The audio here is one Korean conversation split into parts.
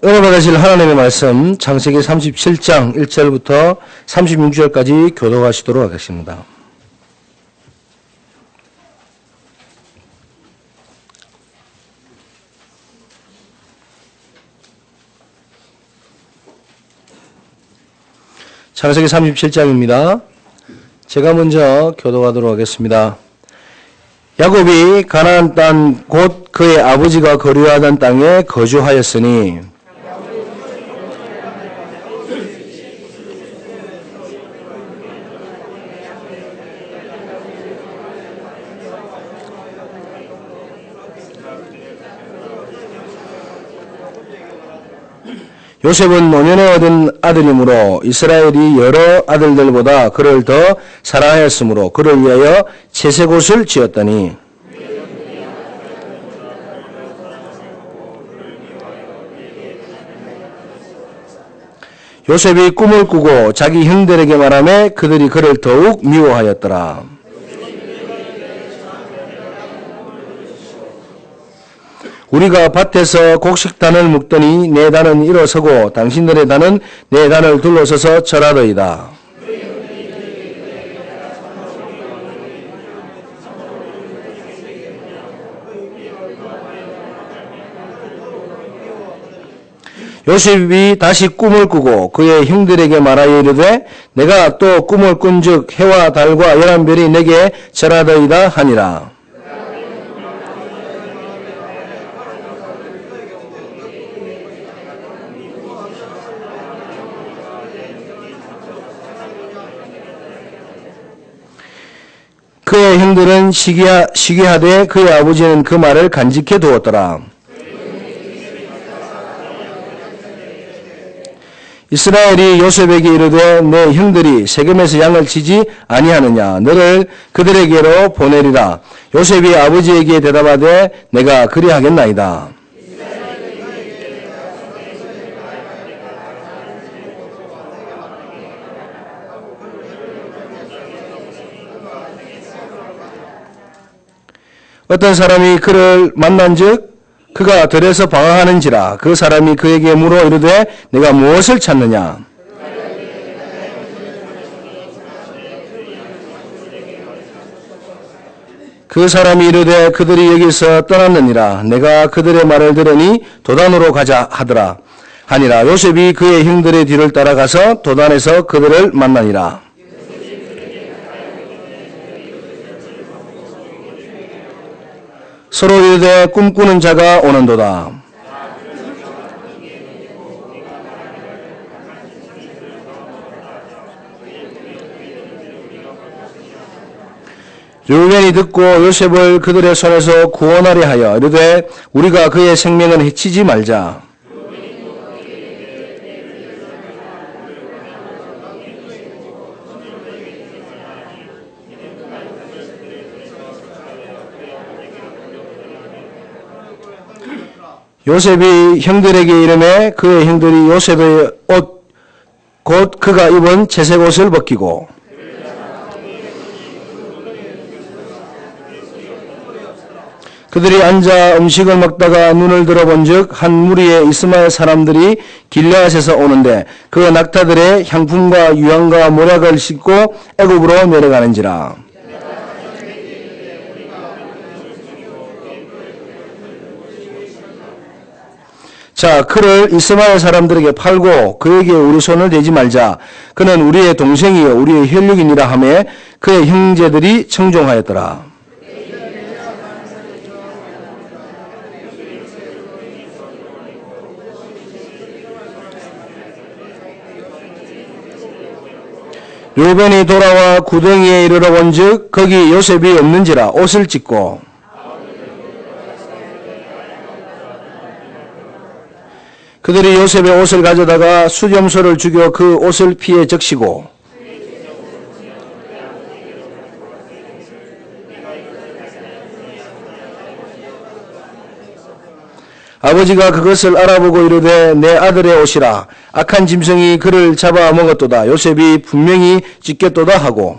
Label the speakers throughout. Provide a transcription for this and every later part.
Speaker 1: 은혜 받으실 하나님의 말씀 창세기 37장 1절부터 36절까지 교독하시도록 하겠습니다. 창세기 37장입니다. 제가 먼저 교독하도록 하겠습니다. 야곱이 가나안 땅 곧 그의 아버지가 거류하던 땅에 거주하였으니 요셉은 노년에 얻은 아들이므로 이스라엘이 여러 아들들보다 그를 더 사랑하였으므로 그를 위하여 채색옷을 지었더니 요셉이 꿈을 꾸고 자기 형들에게 말하며 그들이 그를 더욱 미워하였더라. 우리가 밭에서 곡식단을 묶더니 내 단은 일어서고 당신들의 단은 내 단을 둘러서서 절하더이다. 요셉이 다시 꿈을 꾸고 그의 형들에게 말하여 이르되 내가 또 꿈을 꾼즉 해와 달과 열한 별이 내게 절하더이다 하니라. 그의 형들은 시기하되 그의 아버지는 그 말을 간직해 두었더라. 이스라엘이 요셉에게 이르되 내 형들이 세겜에서 양을 치지 아니하느냐 너를 그들에게로 보내리라. 요셉이 아버지에게 대답하되 내가 그리하겠나이다. 어떤 사람이 그를 만난즉 그가 들에서 방황하는지라. 그 사람이 그에게 물어 이르되 내가 무엇을 찾느냐. 그 사람이 이르되 그들이 여기서 떠났느니라. 내가 그들의 말을 들으니 도단으로 가자 하더라 하니라. 요셉이 그의 형들의 뒤를 따라가서 도단에서 그들을 만나니라. 서로 이르되 꿈꾸는 자가 오는도다. 르우벤이 듣고 요셉을 그들의 손에서 구원하려 하여 이르되 우리가 그의 생명을 해치지 말자. 요셉이 형들에게 이르매 그의 형들이 요셉의 옷 곧 그가 입은 채색 옷을 벗기고 그들이 앉아 음식을 먹다가 눈을 들어본즉 한 무리의 이스마엘 사람들이 길르앗에서 오는데 그 낙타들의 향품과 유황과 모략을 싣고 애굽으로 내려가는지라. 자, 그를 이스마엘 사람들에게 팔고 그에게 우리 손을 대지 말자. 그는 우리의 동생이요 우리의 혈육이니라 하며 그의 형제들이 청종하였더라. 르우벤이 돌아와 구덩이에 이르러 본즉 거기 요셉이 없는지라 옷을 찢고 그들이 요셉의 옷을 가져다가 수렴소를 죽여 그 옷을 피에 적시고 아버지가 그것을 알아보고 이르되 내 아들의 옷이라. 악한 짐승이 그를 잡아먹었도다. 요셉이 분명히 찢겼도다 하고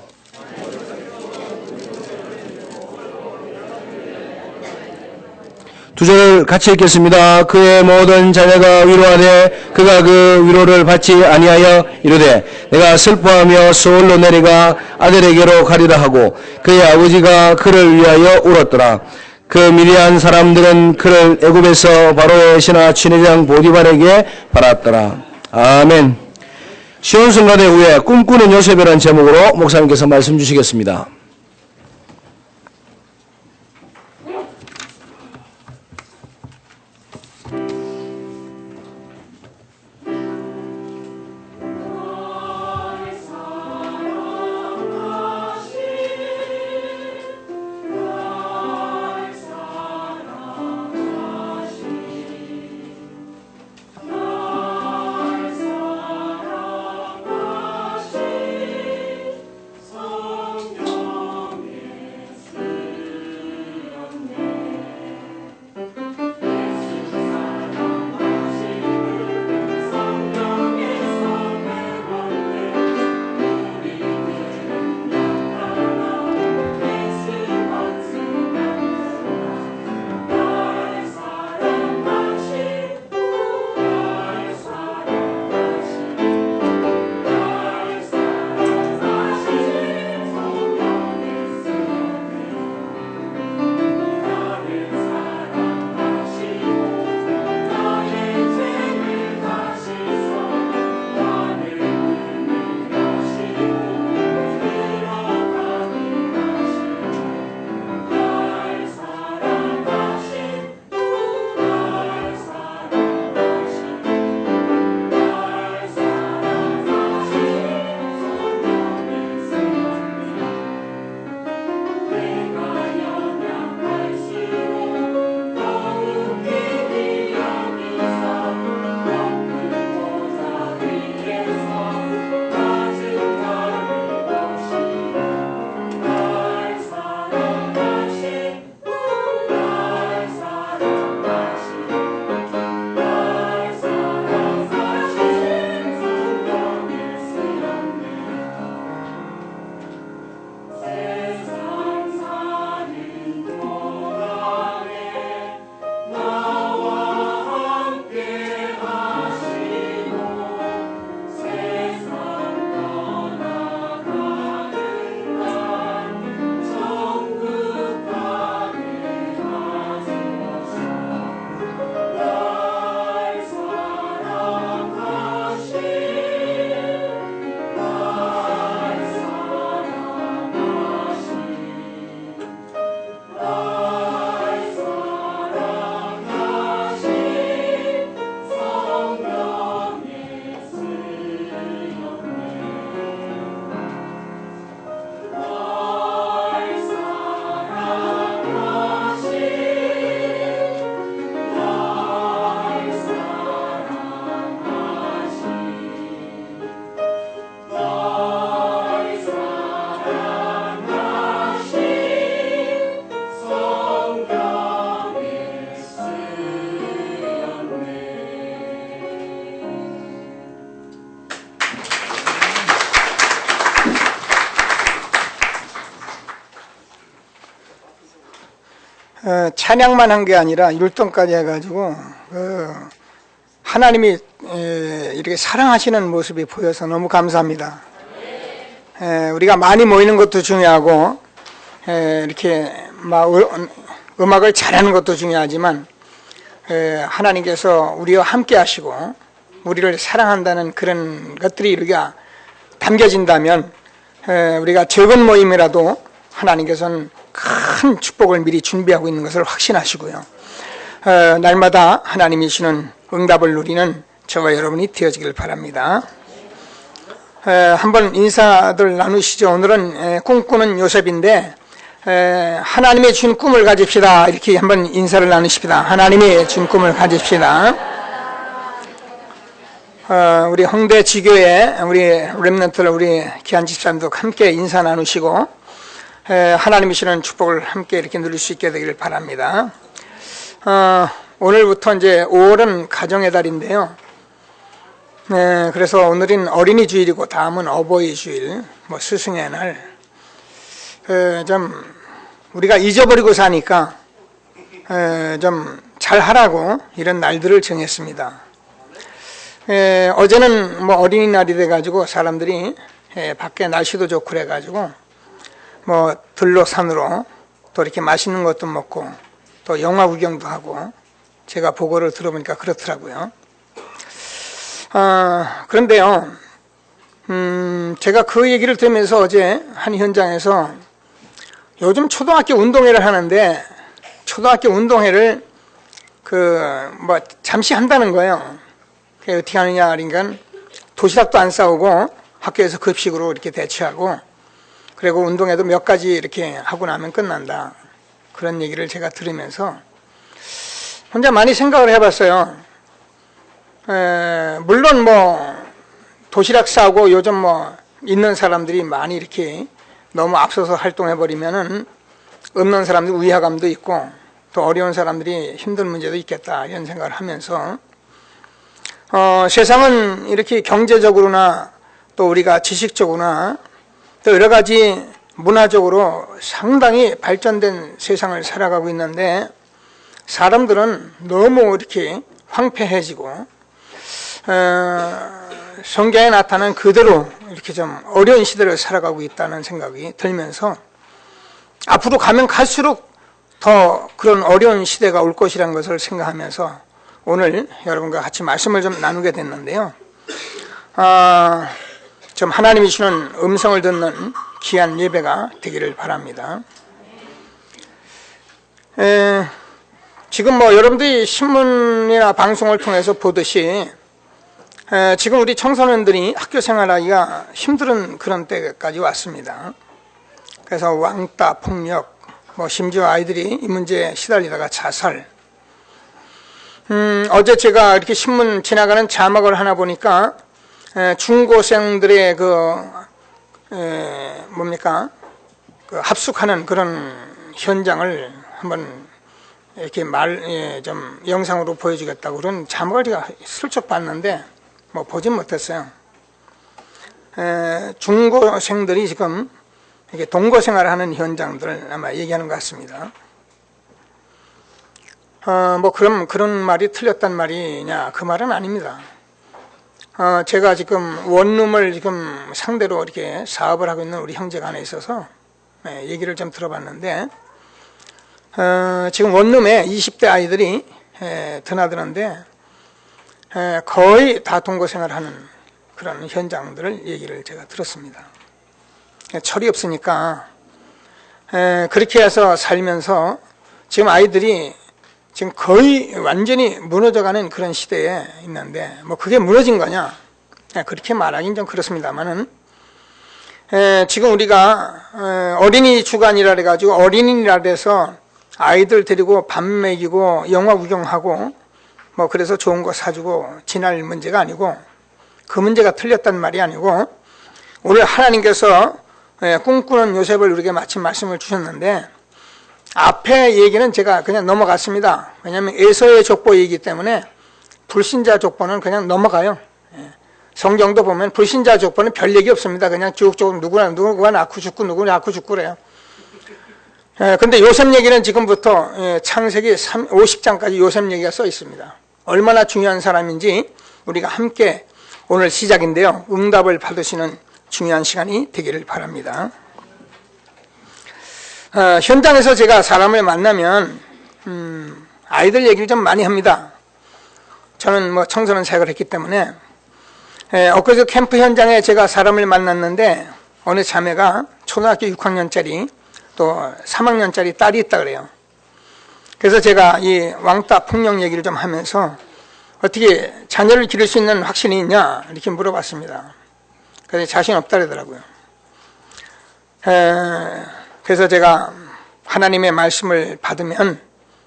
Speaker 1: 두 절을 같이 읽겠습니다. 그의 모든 자녀가 위로하되 그가 그 위로를 받지 아니하여 이르되 내가 슬퍼하며 서울로 내려가 아들에게로 가리라 하고 그의 아버지가 그를 위하여 울었더라. 그 미디안 사람들은 그를 애굽에서 바로의 신하 취내장 보디발에게 팔았더라. 아멘. 시온 순간의 후에 꿈꾸는 요셉이라는 제목으로 목사님께서 말씀 주시겠습니다.
Speaker 2: 찬양만 한 게 아니라 율동까지 해가지고 하나님이 이렇게 사랑하시는 모습이 보여서 너무 감사합니다. 우리가 많이 모이는 것도 중요하고 이렇게 막 음악을 잘하는 것도 중요하지만 하나님께서 우리와 함께 하시고 우리를 사랑한다는 그런 것들이 우리가 담겨진다면 우리가 적은 모임이라도 하나님께서는 큰 축복을 미리 준비하고 있는 것을 확신하시고요. 날마다 하나님이 주시는 응답을 누리는 저와 여러분이 되어지길 바랍니다. 한번 인사들 나누시죠. 오늘은 꿈꾸는 요셉인데 하나님의 준 꿈을 가집시다. 이렇게 한번 인사를 나누십시다. 하나님이 준 꿈을 가집시다. 우리 홍대 지교회 우리 렘넌트들 우리 귀한 집사님도 함께 인사 나누시고 하나님이 주시는 축복을 함께 이렇게 누릴 수 있게 되기를 바랍니다. 오늘부터 이제 5월은 가정의 달인데요. 그래서 오늘은 어린이 주일이고 다음은 어버이 주일, 스승의 날. 좀 우리가 잊어버리고 사니까 좀 잘 하라고 이런 날들을 정했습니다. 어제는 뭐 어린이날이 돼가지고 사람들이 밖에 날씨도 좋고 그래가지고 뭐 들로 산으로 또 이렇게 맛있는 것도 먹고 또 영화 구경도 하고 제가 보고를 들어보니까 그렇더라고요. 그런데요, 제가 그 얘기를 들으면서 어제 한 현장에서 요즘 초등학교 운동회를 하는데 초등학교 운동회를 뭐 잠시 한다는 거예요. 그게 어떻게 하느냐 그러니까 도시락도 안 싸우고 학교에서 급식으로 이렇게 대처하고 그리고 운동회도 몇 가지 이렇게 하고 나면 끝난다. 그런 얘기를 제가 들으면서 혼자 많이 생각을 해봤어요. 물론 뭐 도시락 싸고 요즘 뭐 있는 사람들이 많이 이렇게 너무 앞서서 활동해버리면은 없는 사람들 위화감도 있고 또 어려운 사람들이 힘든 문제도 있겠다 이런 생각을 하면서 세상은 이렇게 경제적으로나 또 우리가 지식적으로나 또 여러 가지 문화적으로 상당히 발전된 세상을 살아가고 있는데 사람들은 너무 이렇게 황폐해지고 성경에 나타난 그대로 이렇게 좀 어려운 시대를 살아가고 있다는 생각이 들면서 앞으로 가면 갈수록 더 그런 어려운 시대가 올 것이라는 것을 생각하면서 오늘 여러분과 같이 말씀을 좀 나누게 됐는데요. 좀 하나님이 주는 음성을 듣는 귀한 예배가 되기를 바랍니다. 지금 뭐 여러분들이 신문이나 방송을 통해서 보듯이 지금 우리 청소년들이 학교 생활하기가 힘든 그런 때까지 왔습니다. 그래서 왕따, 폭력, 뭐 심지어 아이들이 이 문제에 시달리다가 자살. 어제 제가 이렇게 신문 지나가는 자막을 하나 보니까 중고생들의 그 합숙하는 그런 현장을 한번 이렇게 좀 영상으로 보여주겠다고 그런 자막을 제가 슬쩍 봤는데 뭐 보진 못했어요. 중고생들이 지금 이렇게 동거 생활을 하는 현장들을 아마 얘기하는 것 같습니다. 뭐 그런 말이 틀렸단 말이냐 그 말은 아닙니다. 제가 지금 원룸을 지금 상대로 이렇게 사업을 하고 있는 우리 형제가 하나 있어서 얘기를 좀 들어봤는데 지금 원룸에 20대 아이들이 드나드는데 거의 다 동거생활을 하는 그런 현장들을 얘기를 제가 들었습니다. 철이 없으니까 그렇게 해서 살면서 지금 아이들이 지금 거의 완전히 무너져가는 그런 시대에 있는데 뭐 그게 무너진 거냐 그렇게 말하긴 좀 그렇습니다만은 지금 우리가 어린이 주간이라 해가지고 어린이라 해서 아이들 데리고 밥 먹이고 영화 구경하고 뭐 그래서 좋은 거 사주고 지날 문제가 아니고 그 문제가 틀렸단 말이 아니고 오늘 하나님께서 꿈꾸는 요셉을 우리에게 마침 말씀을 주셨는데 앞에 얘기는 제가 그냥 넘어갔습니다. 왜냐하면 에서의 족보이기 때문에 불신자 족보는 그냥 넘어가요. 성경도 보면 불신자 족보는 별 얘기 없습니다. 그냥 쭉쭉 누구가 낳고 죽고 누구가 낳고 죽고 그래요. 근데 요셉 얘기는 지금부터 창세기 50장까지 요셉 얘기가 써 있습니다. 얼마나 중요한 사람인지 우리가 함께 오늘 시작인데요. 응답을 받으시는 중요한 시간이 되기를 바랍니다. 현장에서 제가 사람을 만나면 아이들 얘기를 좀 많이 합니다. 저는 뭐 청소년 사역을 했기 때문에 엊그제 캠프 현장에 제가 사람을 만났는데 어느 자매가 초등학교 6학년짜리 또 3학년짜리 딸이 있다 그래요. 그래서 제가 이 왕따 폭력 얘기를 좀 하면서 어떻게 자녀를 기를 수 있는 확신이 있냐 이렇게 물어봤습니다. 그래서 자신 없다 그러더라고요. 그래서 제가 하나님의 말씀을 받으면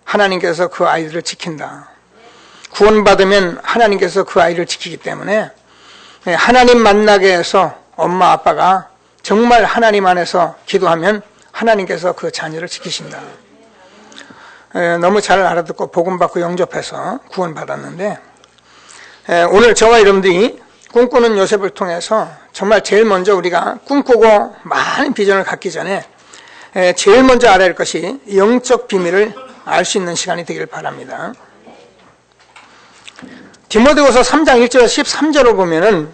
Speaker 2: 하나님께서 그 아이들을 지킨다. 구원받으면 하나님께서 그 아이를 지키기 때문에 하나님 만나게 해서 엄마 아빠가 정말 하나님 안에서 기도하면 하나님께서 그 자녀를 지키신다. 너무 잘 알아듣고 복음받고 영접해서 구원받았는데 오늘 저와 여러분들이 꿈꾸는 요셉을 통해서 정말 제일 먼저 우리가 꿈꾸고 많은 비전을 갖기 전에 제일 먼저 알아야 할 것이 영적 비밀을 알 수 있는 시간이 되기를 바랍니다. 디모데후서 3장 1절에서 13절을 보면은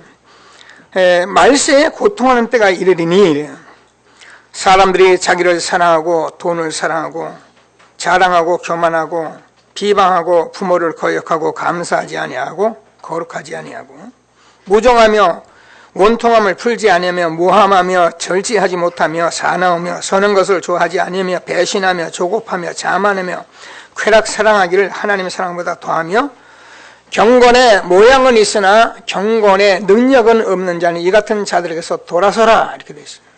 Speaker 2: 말세에 고통하는 때가 이르리니 이래요. 사람들이 자기를 사랑하고 돈을 사랑하고 자랑하고 교만하고 비방하고 부모를 거역하고 감사하지 아니하고 거룩하지 아니하고 무정하며 원통함을 풀지 아니하며 모함하며 절제하지 못하며 사나우며 서는 것을 좋아하지 아니하며 배신하며 조급하며 자만하며 쾌락 사랑하기를 하나님의 사랑보다 더하며 경건의 모양은 있으나 경건의 능력은 없는 자니 이 같은 자들에게서 돌아서라 이렇게 되어 있습니다.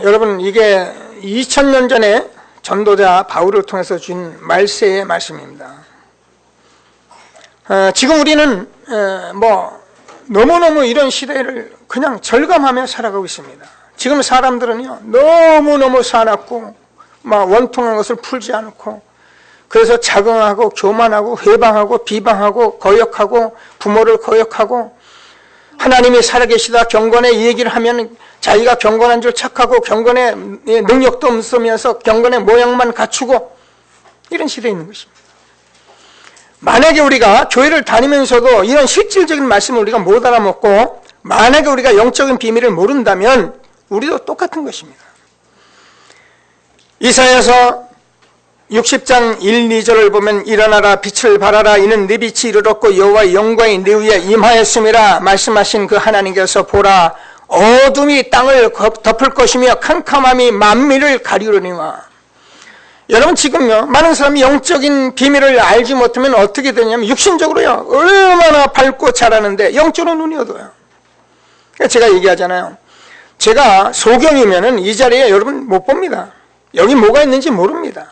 Speaker 2: 여러분 이게 2000년 전에 전도자 바울을 통해서 준 말세의 말씀입니다. 지금 우리는 너무너무 이런 시대를 그냥 절감하며 살아가고 있습니다. 지금 사람들은요 너무너무 사납고 막 원통한 것을 풀지 않고 그래서 자긍하고 교만하고 회방하고 비방하고 거역하고 부모를 거역하고 하나님이 살아계시다 경건의 얘기를 하면 자기가 경건한 줄 착하고 경건의 능력도 없으면서 경건의 모양만 갖추고 이런 시대에 있는 것입니다. 만약에 우리가 교회를 다니면서도 이런 실질적인 말씀을 우리가 못 알아먹고 만약에 우리가 영적인 비밀을 모른다면 우리도 똑같은 것입니다. 이사야서 60장 1, 2절을 보면 일어나라 빛을 발하라 이는 네 빛이 이르렀고 여호와의 영광이 네 위에 임하였음이라 말씀하신 그 하나님께서 보라 어둠이 땅을 덮을 것이며 캄캄함이 만민을 가리우려니와. 여러분 지금요 많은 사람이 영적인 비밀을 알지 못하면 어떻게 되냐면 육신적으로요 얼마나 밝고 잘하는데 영적으로 눈이 어두워요. 제가 얘기하잖아요. 제가 소경이면은 이 자리에 여러분 못 봅니다. 여기 뭐가 있는지 모릅니다.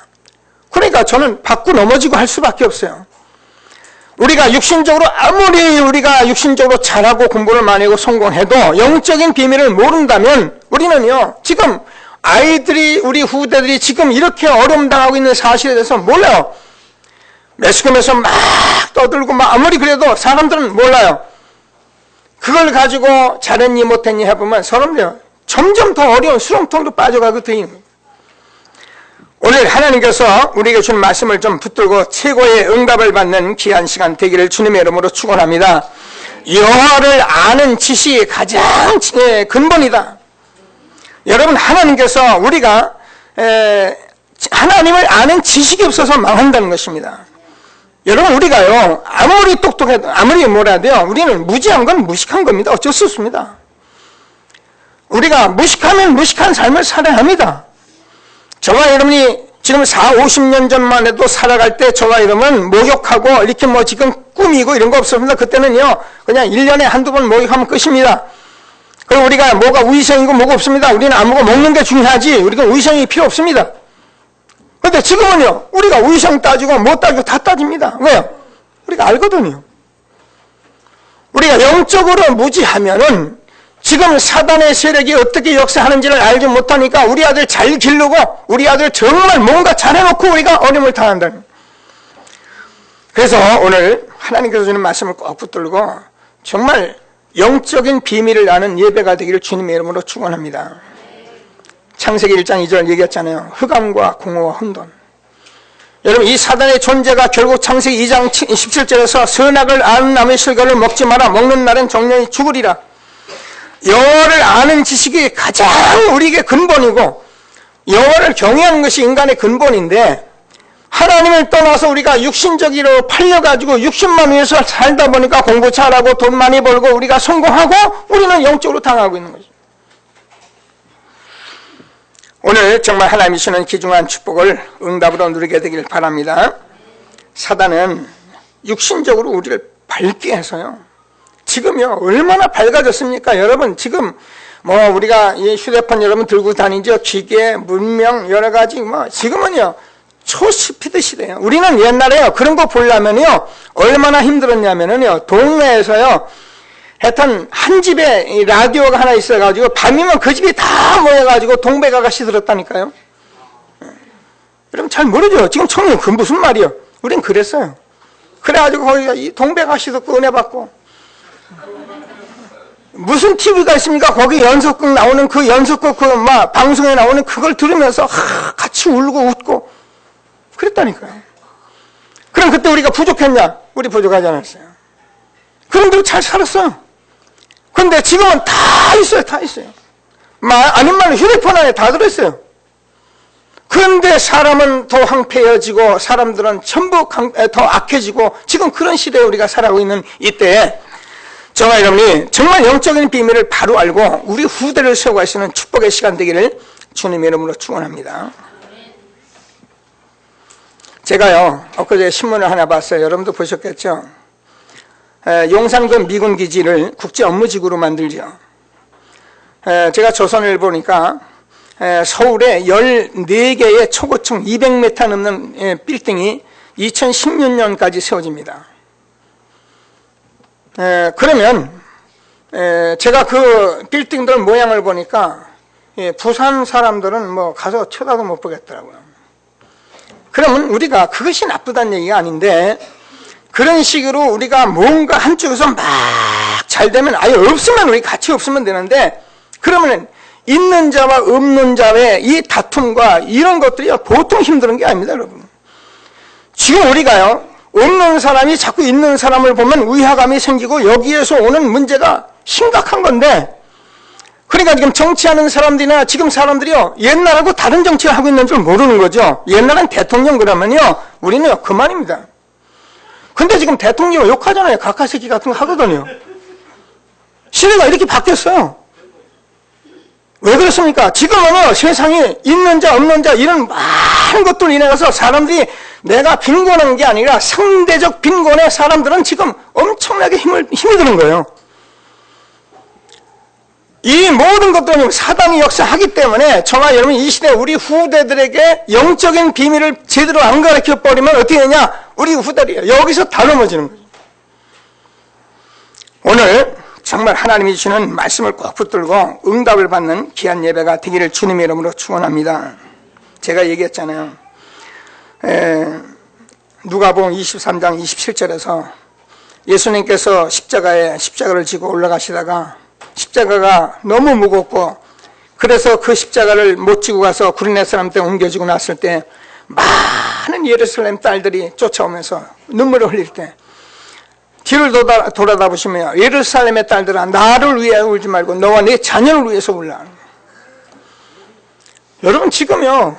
Speaker 2: 그러니까 저는 받고 넘어지고 할 수밖에 없어요. 우리가 육신적으로 아무리 우리가 육신적으로 잘하고 공부를 많이 하고 성공해도 영적인 비밀을 모른다면 우리는요 지금 아이들이 우리 후대들이 지금 이렇게 어려움 당하고 있는 사실에 대해서 몰라요. 매스컴에서 막 떠들고 막 아무리 그래도 사람들은 몰라요. 그걸 가지고 잘했니 못했니 해보면 사람들이 점점 더 어려운 수렁통으로 빠져가고 되는 거예요. 오늘 하나님께서 우리에게 준 말씀을 좀 붙들고 최고의 응답을 받는 귀한 시간 되기를 주님의 이름으로 축원합니다. 여호와를 아는 지식이 가장 근본이다. 여러분 하나님께서 우리가 하나님을 아는 지식이 없어서 망한다는 것입니다. 여러분 우리가요 아무리 똑똑해도 아무리 뭐라도요 우리는 무지한 건 무식한 겁니다. 어쩔 수 없습니다. 우리가 무식하면 무식한 삶을 살아야 합니다. 저와 여러분이 지금 40-50년 전만 해도 살아갈 때 저와 여러분은 목욕하고 이렇게 뭐 지금 꾸미고 이런 거 없었습니다. 그때는요 그냥 1년에 한두 번 목욕하면 끝입니다. 그리고 우리가 뭐가 위생이고 뭐가 없습니다. 우리는 아무거 먹는 게 중요하지 우리가 위생이 필요 없습니다. 그런데 지금은요 우리가 위생 따지고 못 따지고 다 따집니다. 왜요? 우리가 알거든요. 우리가 영적으로 무지하면은 지금 사단의 세력이 어떻게 역사하는지를 알지 못하니까 우리 아들 잘 기르고 우리 아들 정말 뭔가 잘해놓고 우리가 어려움을 당한다는. 그래서 오늘 하나님께서 주는 말씀을 꼭 붙들고 정말 영적인 비밀을 아는 예배가 되기를 주님의 이름으로 축원합니다. 창세기 1장 2절 얘기했잖아요. 흑암과 공허와 혼돈. 여러분 이 사단의 존재가 결국 창세기 2장 17절에서 선악을 아는 나무의 실과를 먹지 마라 먹는 날은 정령이 죽으리라. 여호와를 아는 지식이 가장 우리에게 근본이고 여호와를 경외하는 것이 인간의 근본인데 하나님을 떠나서 우리가 육신적으로 팔려가지고 육신만 위해서 살다 보니까 공부 잘하고 돈 많이 벌고 우리가 성공하고 우리는 영적으로 당하고 있는 거죠. 오늘 정말 하나님이 주시는 귀중한 축복을 응답으로 누리게 되길 바랍니다. 사단은 육신적으로 우리를 밝게 해서요 지금요 얼마나 밝아졌습니까? 여러분 지금 뭐 우리가 이 휴대폰 여러분 들고 다니죠. 기계, 문명 여러 가지 뭐 지금은요 초스피드 시대예요. 우리는 옛날에요 그런 거 보려면요 얼마나 힘들었냐면은요 동네에서요 하여튼 한 집에 이 라디오가 하나 있어가지고 밤이면 그 집이 다 모여가지고 동백 아가씨 들었다니까요. 여러분 잘 모르죠. 지금 청년 그 무슨 말이요? 우린 그랬어요. 그래가지고 거기가 이 동백 아가씨 듣고 은혜 받고 무슨 TV가 있습니까? 거기 연속극 나오는 그 연속극 그 막 방송에 나오는 그걸 들으면서 같이 울고 웃고 그랬다니까요. 그럼 그때 우리가 부족했냐? 우리 부족하지 않았어요. 그런데도 잘 살았어요. 그런데 지금은 다 있어요. 다 있어요. 아닌 말로 휴대폰 안에 다 들어있어요. 그런데 사람은 더 황폐해지고 사람들은 전부 더 악해지고 지금 그런 시대에 우리가 살아가고 있는 이때에 저와 여러분이 정말 영적인 비밀을 바로 알고 우리 후대를 세워갈 수 있는 축복의 시간 되기를 주님의 이름으로 축원합니다. 제가요 엊그제 신문을 하나 봤어요. 여러분도 보셨겠죠? 용산군 미군 기지를 국제 업무지구로 만들죠. 제가 조선을 보니까 서울에 14개의 초고층 200m 넘는 빌딩이 2016년까지 세워집니다. 그러면 제가 그 빌딩들 모양을 보니까 부산 사람들은 뭐 가서 쳐다도 못 보겠더라고요. 그러면 우리가 그것이 나쁘다는 얘기가 아닌데 그런 식으로 우리가 뭔가 한쪽에서 막 잘 되면 아예 없으면 우리 같이 없으면 되는데 그러면 있는 자와 없는 자의 이 다툼과 이런 것들이 보통 힘든 게 아닙니다, 여러분. 지금 우리가요 없는 사람이 자꾸 있는 사람을 보면 위화감이 생기고 여기에서 오는 문제가 심각한 건데 그러니까 지금 정치하는 사람들이나 지금 사람들이요 옛날하고 다른 정치를 하고 있는 줄 모르는 거죠. 옛날엔 대통령 그러면요 우리는 그만입니다. 근데 지금 대통령 욕하잖아요. 각하새끼 같은 거 하거든요. 시대가 이렇게 바뀌었어요. 왜 그렇습니까? 지금은 세상에 있는 자 없는 자 이런 많은 것들로 인해서 사람들이 내가 빈곤한 게 아니라 상대적 빈곤에 사람들은 지금 엄청나게 힘이 드는 거예요. 이 모든 것들은 사단이 역사하기 때문에 저와 여러분 이 시대 우리 후대들에게 영적인 비밀을 제대로 안 가르쳐 버리면 어떻게 되냐? 우리 후대들이 여기서 다 넘어지는 거죠. 오늘 정말 하나님이 주시는 말씀을 꼭 붙들고 응답을 받는 귀한 예배가 되기를 주님의 이름으로 축원합니다. 제가 얘기했잖아요. 누가복음 23장 27절에서 예수님께서 십자가를 지고 올라가시다가 십자가가 너무 무겁고 그래서 그 십자가를 못 지고 가서 구리네 사람한테 옮겨지고 났을 때 많은 예루살렘 딸들이 쫓아오면서 눈물을 흘릴 때 뒤를 돌아다 보시면 예루살렘의 딸들아 나를 위해 울지 말고 너와 내 자녀를 위해서 울라. 여러분 지금요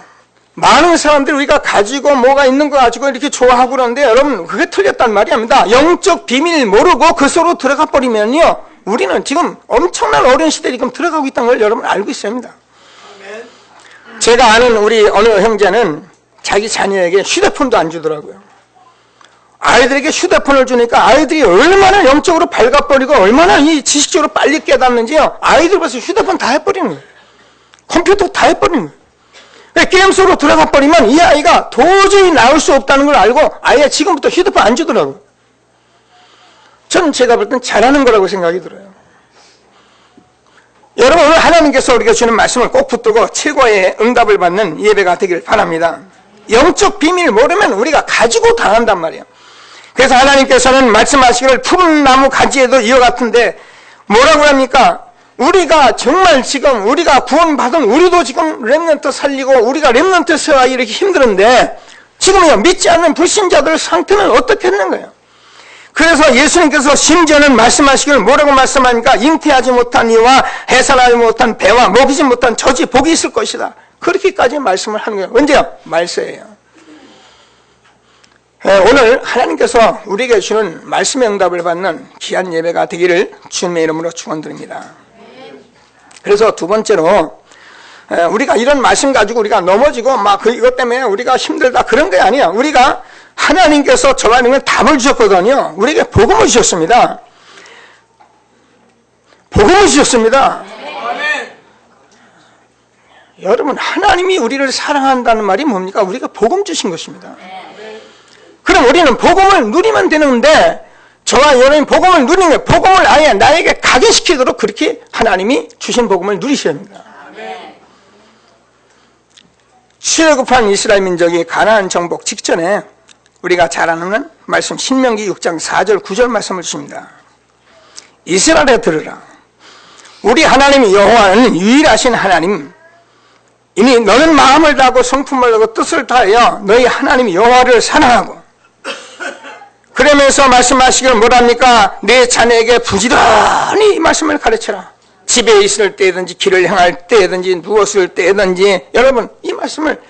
Speaker 2: 많은 사람들이 우리가 가지고 뭐가 있는 거 가지고 이렇게 좋아하고 그러는데 여러분 그게 틀렸단 말이 아닙니다. 영적 비밀 모르고 그 속으로 들어가 버리면요 우리는 지금 엄청난 어려운 시대에 지금 들어가고 있다는 걸 여러분 알고 있어야 합니다. 제가 아는 우리 어느 형제는 자기 자녀에게 휴대폰도 안 주더라고요. 아이들에게 휴대폰을 주니까 아이들이 얼마나 영적으로 밝아버리고 얼마나 이 지식적으로 빨리 깨닫는지요. 아이들 벌써 휴대폰 다 해버리는 거예요. 컴퓨터 다 해버리는 거예요. 게임 속으로 들어가 버리면 이 아이가 도저히 나올 수 없다는 걸 알고 아예 지금부터 휴대폰 안 주더라고요. 저는 제가 볼 땐 잘하는 거라고 생각이 들어요. 여러분 오늘 하나님께서 우리가 주는 말씀을 꼭 붙들고 최고의 응답을 받는 예배가 되길 바랍니다. 영적 비밀 모르면 우리가 가지고 당한단 말이에요. 그래서 하나님께서는 말씀하시기를 푸른 나무 가지에도 이와 같은데 뭐라고 합니까? 우리가 정말 지금 우리가 구원받은 우리도 지금 렘넌트 살리고 우리가 렘넌트 세워하기 이렇게 힘드는데 지금요 믿지 않는 불신자들 상태는 어떻게 되는 거예요? 그래서 예수님께서 심지어는 말씀하시기를 뭐라고 말씀하니까 잉태하지 못한 이와 해산하지 못한 배와 먹이지 못한 젖이 복이 있을 것이다. 그렇게까지 말씀을 하는 거예요. 언제요? 말세예요. 오늘 하나님께서 우리에게 주는 말씀의 응답을 받는 귀한 예배가 되기를 주님의 이름으로 축원드립니다. 그래서 두 번째로 우리가 이런 말씀 가지고 우리가 넘어지고 막 이것 때문에 우리가 힘들다 그런 게 아니야. 우리가 하나님께서 저와 여러분에게 답을 주셨거든요. 우리에게 복음을 주셨습니다. 복음을 주셨습니다. 여러분 하나님이 우리를 사랑한다는 말이 뭡니까? 우리가 복음 주신 것입니다. 그럼 우리는 복음을 누리면 되는데 저와 여러분이 복음을 누리는 거예요. 복음을 아예 나에게 각인시키도록 그렇게 하나님이 주신 복음을 누리셔야 합니다. 출애굽한 이스라엘 민족이 가나안 정복 직전에 우리가 잘 아는 말씀 신명기 6장 4절 9절 말씀을 주십니다. 이스라엘에 들으라. 우리 하나님 여호와는 유일하신 하나님 이니 너는 마음을 다하고 성품을 다하고 뜻을 다하여 너희 하나님 여호와를 사랑하고 그러면서 말씀하시기를 뭐랍니까? 내 자녀에게 부지런히 이 말씀을 가르쳐라. 집에 있을 때든지 길을 향할 때든지 누웠을 때든지 여러분 이 말씀을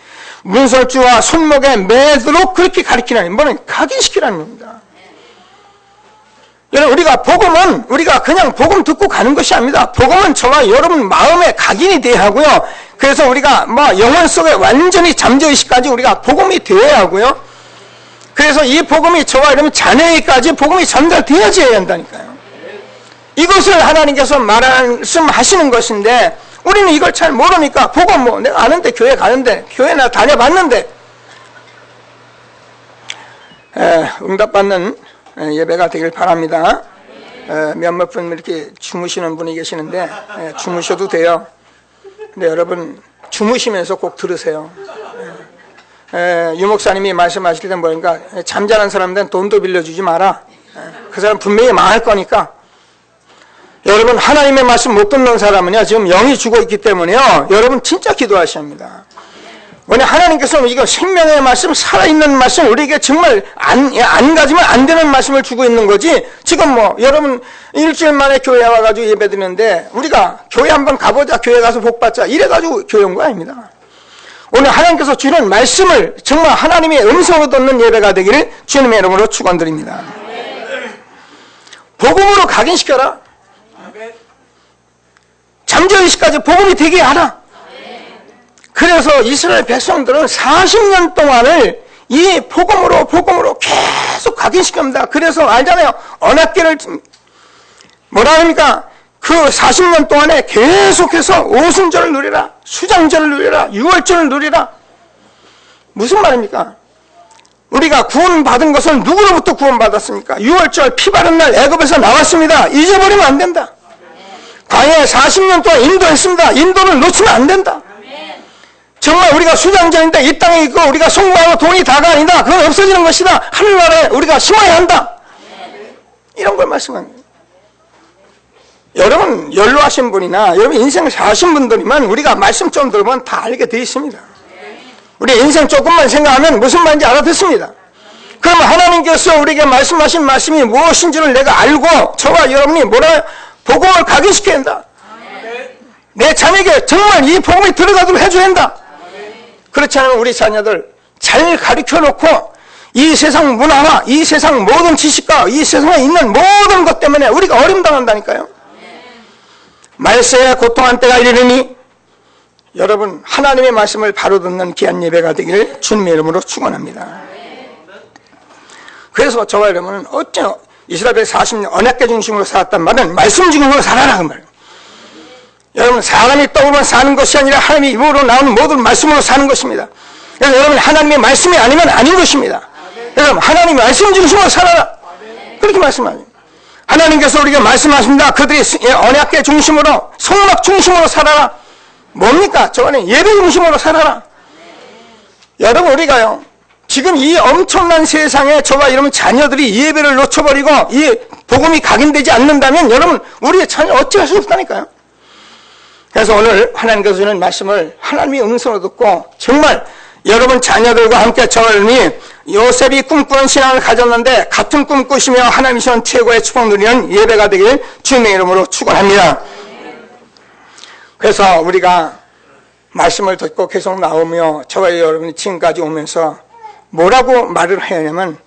Speaker 2: 문설주와 손목에 매도록 그렇게 가르치라는 뭐는 각인시키라는 겁니다. 여러분 우리가 복음은 우리가 그냥 복음 듣고 가는 것이 아닙니다. 복음은 저와 여러분 마음에 각인이 돼야 하고요. 그래서 우리가 영혼 속에 완전히 잠재의식까지 우리가 복음이 되어야 하고요. 그래서 이 복음이 저와 여러분 자녀에게까지 복음이 전달되어져야 한다니까요. 이것을 하나님께서 말씀하시는 것인데 우리는 이걸 잘 모르니까 복음 내가 아는데 교회 가는데 교회나 다녀봤는데 응답받는 예배가 되길 바랍니다. 몇몇 분 이렇게 주무시는 분이 계시는데 주무셔도 돼요. 근데 여러분 주무시면서 꼭 들으세요. 유 목사님이 말씀하실 때 뭐니까 잠자는 사람들은 돈도 빌려주지 마라. 그 사람 분명히 망할 거니까. 여러분 하나님의 말씀 못 듣는 사람은요 지금 영이 죽어 있기 때문에요 여러분 진짜 기도하셔야 합니다. 왜냐 하나님께서 이거 생명의 말씀 살아있는 말씀 우리에게 정말 안 가지면 안 되는 말씀을 주고 있는 거지. 지금 여러분 일주일 만에 교회 와가지고 예배 드리는데 우리가 교회 한번 가보자 교회 가서 복 받자 이래가지고 교회 온 거 아닙니다. 오늘 하나님께서 주는 말씀을 정말 하나님의 음성으로 듣는 예배가 되기를 주님의 이름으로 축원드립니다. 복음으로 각인시켜라. 잠재의식까지 복음이 되게 하라. 그래서 이스라엘 백성들은 40년 동안을 이 복음으로 계속 각인시킵니다. 그래서 알잖아요. 언약궤를 뭐라 합니까? 그 40년 동안에 계속해서 오순절을 누리라, 수장절을 누리라, 유월절을 누리라. 무슨 말입니까? 우리가 구원받은 것은 누구로부터 구원받았습니까? 유월절 피 바른 날 애굽에서 나왔습니다. 잊어버리면 안 된다. 광야에 40년 동안 인도했습니다. 인도를 놓치면 안 된다. 정말 우리가 수장자인데 이 땅에 있고 우리가 송구하고 돈이 다가 아니다. 그건 없어지는 것이다. 하늘나라에 우리가 심어야 한다. 이런 걸 말씀합니다. 여러분 연로하신 분이나 여러분 인생 사신 분들이면 우리가 말씀 좀 들으면 다 알게 돼 있습니다. 우리 인생 조금만 생각하면 무슨 말인지 알아듣습니다. 그러면 하나님께서 우리에게 말씀하신 말씀이 무엇인지를 내가 알고 저와 여러분이 복음을 각인시켜야 한다. 내 자녀에게 정말 이 복음이 들어가도록 해줘야 한다. 그렇지 않으면 우리 자녀들 잘 가르쳐놓고 이 세상 문화와 이 세상 모든 지식과 이 세상에 있는 모든 것 때문에 우리가 어림당한다니까요. 말세에 고통한 때가 이르니 여러분 하나님의 말씀을 바로 듣는 귀한 예배가 되기를 주님의 이름으로 축원합니다. 그래서 저와 여러분은 어째 이스라엘 40년 언약궤 중심으로 살았단 말은 말씀 중심으로 살아라 그 말이에요. 여러분 사람이 떠오르면 사는 것이 아니라 하나님의 입으로 나오는 모든 말씀으로 사는 것입니다. 그래서 여러분 하나님의 말씀이 아니면 아닌 것입니다. 여러분 하나님의 말씀 중심으로 살아라 그렇게 말씀하죠. 하나님께서 우리에게 말씀하십니다. 그들이 언약궤 중심으로 성막 중심으로 살아라. 뭡니까? 저거는 예배 중심으로 살아라. 여러분 우리가요 지금 이 엄청난 세상에 저와 여러분 자녀들이 예배를 놓쳐버리고 이 복음이 각인되지 않는다면 여러분 우리의 자녀 어찌할 수 없다니까요. 그래서 오늘 하나님께서 주는 말씀을 하나님의 음성으로 듣고 정말 여러분 자녀들과 함께 저와 여러분이 요셉이 꿈꾸는 신앙을 가졌는데 같은 꿈 꾸시며 하나님이 주는 최고의 축복 누리는 예배가 되길 주님의 이름으로 축원합니다. 그래서 우리가 말씀을 듣고 계속 나오며 저와 여러분이 지금까지 오면서 뭐라고 말을 해야 하냐면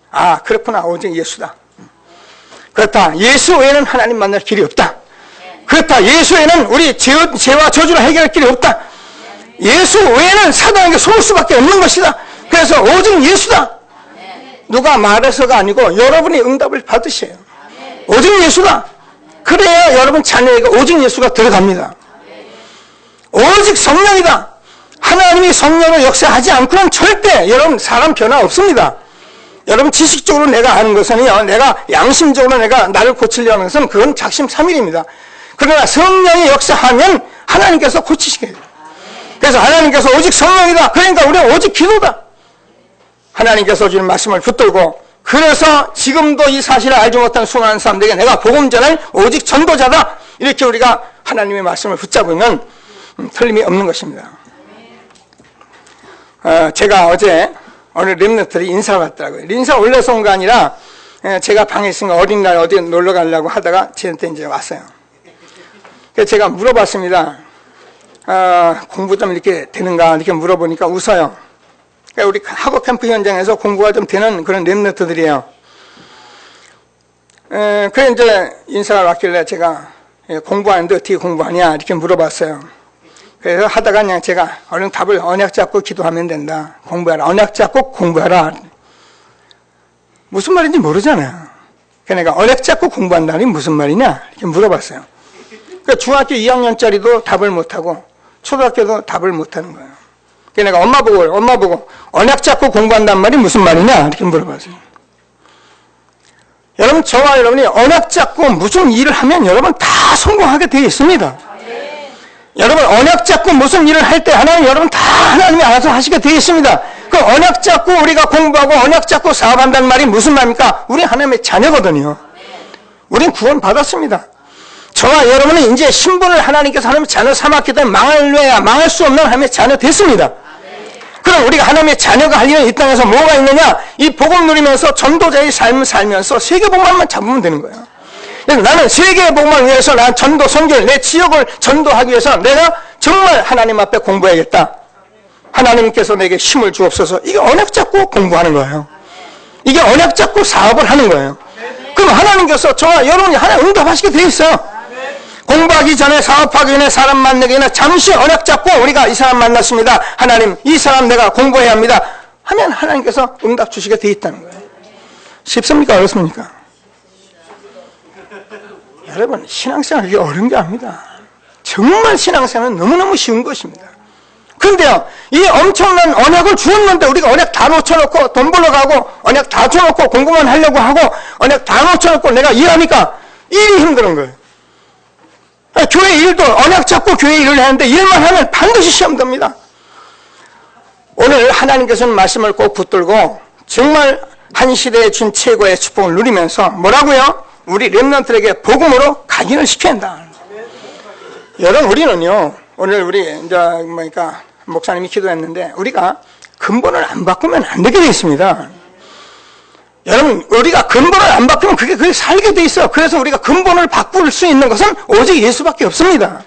Speaker 2: 그렇구나 오직 예수다. 그렇다 예수 외에는 하나님 만날 길이 없다. 그렇다 예수 외에는 우리 죄와 저주를 해결할 길이 없다. 예수 외에는 사단에게 속을 수밖에 없는 것이다. 그래서 오직 예수다. 누가 말해서가 아니고 여러분이 응답을 받으셔요. 오직 예수다. 그래야 여러분 자녀에게 오직 예수가 들어갑니다. 오직 성령이다. 하나님이 성령으로 역사하지 않고는 절대 여러분 사람 변화 없습니다. 여러분 지식적으로 내가 아는 것은요 내가 양심적으로 내가 나를 고치려는 하는 것은 그건 작심삼일입니다. 그러나 성령이 역사하면 하나님께서 고치시게 돼요. 그래서 하나님께서 오직 성령이다. 그러니까 우리는 오직 기도다. 하나님께서 주는 말씀을 붙들고 그래서 지금도 이 사실을 알지 못한 수많은 사람들에게 내가 복음 전할 오직 전도자다. 이렇게 우리가 하나님의 말씀을 붙잡으면 틀림이 없는 것입니다. 제가 어제 오늘 렘넌트들이 인사를 받더라고요. 인사 올려서 온 거 아니라 제가 방에 있으니까 어린날 어디 놀러 가려고 하다가 저한테 이제 왔어요. 그래서 제가 물어봤습니다. 공부 좀 이렇게 되는가 이렇게 물어보니까 웃어요. 그러니까 우리 학업 캠프 현장에서 공부가 좀 되는 그런 랩너트들이에요. 그래 이제 인사가 왔길래 제가 공부하는데 어떻게 공부하냐 이렇게 물어봤어요. 그래서 하다가 그냥 제가 얼른 답을 언약 잡고 기도하면 된다. 공부하라. 언약 잡고 공부하라. 무슨 말인지 모르잖아요. 그러니까 언약 잡고 공부한다니 무슨 말이냐 이렇게 물어봤어요. 그러니까 중학교 2학년짜리도 답을 못하고 초등학교도 답을 못하는 거예요. 그러니까 엄마 보고 언약 잡고 공부한단 말이 무슨 말이냐 이렇게 물어봤어요. 여러분 저와 여러분이 언약 잡고 무슨 일을 하면 여러분 다 성공하게 되어 있습니다. 여러분 언약 잡고 무슨 일을 할 때 하나님 여러분 다 하나님이 알아서 하시게 되어 있습니다. 그 언약 잡고 우리가 공부하고 언약 잡고 사업한다는 말이 무슨 말입니까? 우리 하나님의 자녀거든요. 우린 구원 받았습니다. 저와 여러분은 이제 신분을 하나님께서 하나님의 자녀 삼았기 때문에 망할 수 없는 하나님의 자녀 됐습니다. 그럼 우리가 하나님의 자녀가 할 일은 이 땅에서 뭐가 있느냐? 이 복음 누리면서 전도자의 삶을 살면서 세계 복음만 잡으면 되는 거예요. 그래서 나는 세계의 복음을 위해서 난 전도 선교를 내 지역을 전도하기 위해서 내가 정말 하나님 앞에 공부해야겠다. 하나님께서 내게 힘을 주옵소서. 이게 언약 잡고 공부하는 거예요. 이게 언약 잡고 사업을 하는 거예요. 그럼 하나님께서 저와 여러분이 하나님 응답하시게 돼 있어요. 공부하기 전에 사업하기 전에 사람 만나기 전에 잠시 언약 잡고 우리가 이 사람 만났습니다. 하나님 이 사람 내가 공부해야 합니다. 하면 하나님께서 응답 주시게 돼 있다는 거예요. 쉽습니까? 어렵습니까? 여러분 신앙생활 이게 어려운 게 아닙니다. 정말 신앙생활은 너무너무 쉬운 것입니다. 그런데요 이 엄청난 언약을 주었는데 우리가 언약 다 놓쳐놓고 돈 벌러 가고 언약 다 줘놓고 공부만 하려고 하고 언약 다 놓쳐놓고 내가 일하니까 일이 힘든 거예요. 교회 일도 언약 잡고 교회 일을 하는데 일만 하면 반드시 시험 듭니다. 오늘 하나님께서는 말씀을 꼭 붙들고 정말 한 시대에 준 최고의 축복을 누리면서 뭐라고요? 우리 렘넌트에게 복음으로 각인을 시켜야 한다. 여러분 우리는요 오늘 우리 이제 그러니까 목사님이 기도했는데 우리가 근본을 안 바꾸면 안 되게 되어 있습니다. 여러분 우리가 근본을 안 바꾸면 그게 살게 돼 있어요. 그래서 우리가 근본을 바꿀 수 있는 것은 오직 예수밖에 없습니다.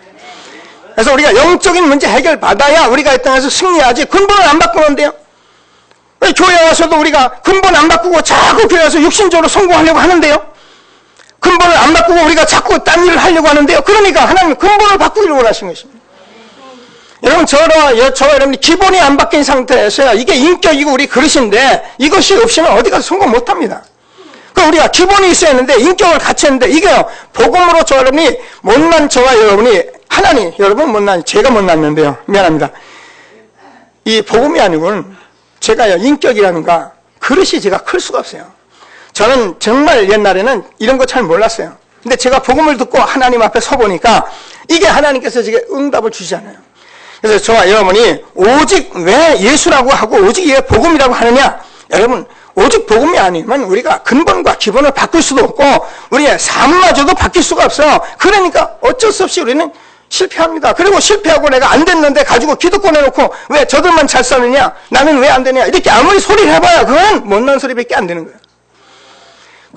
Speaker 2: 그래서 우리가 영적인 문제 해결 받아야 우리가 이 땅에서 승리하지 근본을 안 바꾸는데요. 교회 와서도 우리가 근본 안 바꾸고 자꾸 교회 와서 육신적으로 성공하려고 하는데요. 근본을 안 바꾸고 우리가 자꾸 딴 일을 하려고 하는데요. 그러니까 하나님은 근본을 바꾸기를 원하시는 것입니다. 여러분 저와 여러분이 기본이 안 바뀐 상태에서야 이게 인격이고 우리 그릇인데 이것이 없이는 어디 가서 성공 못합니다. 그럼 우리가 기본이 있어야 하는데 인격을 갖춰야 하는데 이게요 복음으로 저와 여러분이 못난 저와 여러분이 하나님 여러분 못난 제가 못났는데요 미안합니다. 이 복음이 아니고는 제가요 인격이라는가 그릇이 제가 클 수가 없어요. 저는 정말 옛날에는 이런 거 잘 몰랐어요. 근데 제가 복음을 듣고 하나님 앞에 서보니까 이게 하나님께서 제게 응답을 주시잖아요. 그래서 저와 여러분이 오직 왜 예수라고 하고 오직 왜 복음이라고 하느냐? 여러분 오직 복음이 아니면 우리가 근본과 기본을 바꿀 수도 없고 우리의 삶마저도 바뀔 수가 없어요. 그러니까 어쩔 수 없이 우리는 실패합니다. 그리고 실패하고 내가 안 됐는데 가지고 기득권 해놓고 왜 저들만 잘 사느냐? 나는 왜 안 되냐? 이렇게 아무리 소리를 해봐야 그건 못난 소리밖에 안 되는 거예요.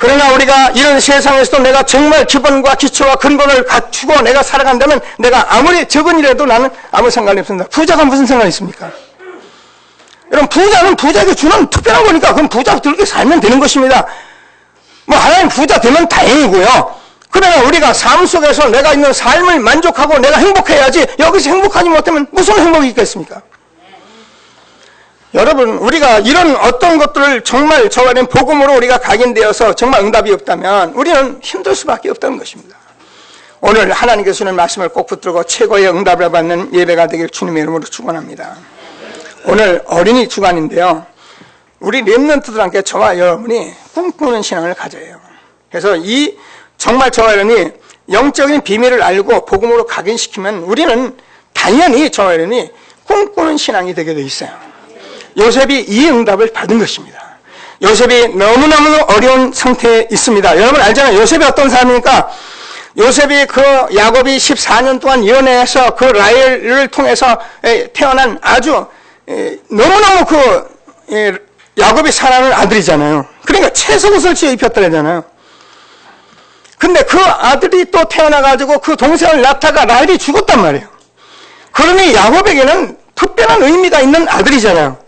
Speaker 2: 그러나 우리가 이런 세상에서도 내가 정말 기본과 기초와 근본을 갖추고 내가 살아간다면 내가 아무리 적은 일해도 나는 아무 상관이 없습니다. 부자가 무슨 상관이 있습니까? 여러분 부자는 부자에게 주는 특별한 거니까 그럼 부자들게 살면 되는 것입니다. 뭐 하나님 부자 되면 다행이고요. 그러나 우리가 삶 속에서 내가 있는 삶을 만족하고 내가 행복해야지 여기서 행복하지 못하면 무슨 행복이 있겠습니까? 여러분 우리가 이런 어떤 것들을 정말 저와 복음으로 우리가 각인되어서 정말 응답이 없다면 우리는 힘들 수밖에 없다는 것입니다. 오늘 하나님께서 주는 말씀을 꼭 붙들고 최고의 응답을 받는 예배가 되길 주님의 이름으로 축원합니다. 오늘 어린이 주간인데요. 우리 렘넌트들한테 저와 여러분이 꿈꾸는 신앙을 가져야 해요. 그래서 이 정말 저와 여러분이 영적인 비밀을 알고 복음으로 각인시키면 우리는 당연히 저와 여러분이 꿈꾸는 신앙이 되게 돼 있어요. 요셉이 이 응답을 받은 것입니다. 요셉이 너무너무 어려운 상태에 있습니다. 여러분 알잖아요. 요셉이 어떤 사람입니까? 요셉이 그 야곱이 14년 동안 연애해서 그 라헬을 통해서 태어난 아주 너무너무 그 야곱이 사랑하는 아들이잖아요. 그러니까 채석옷을 지어 입혔더라잖아요. 근데 그 아들이 또 태어나가지고 그 동생을 낳다가 라헬이 죽었단 말이에요. 그러니 야곱에게는 특별한 의미가 있는 아들이잖아요.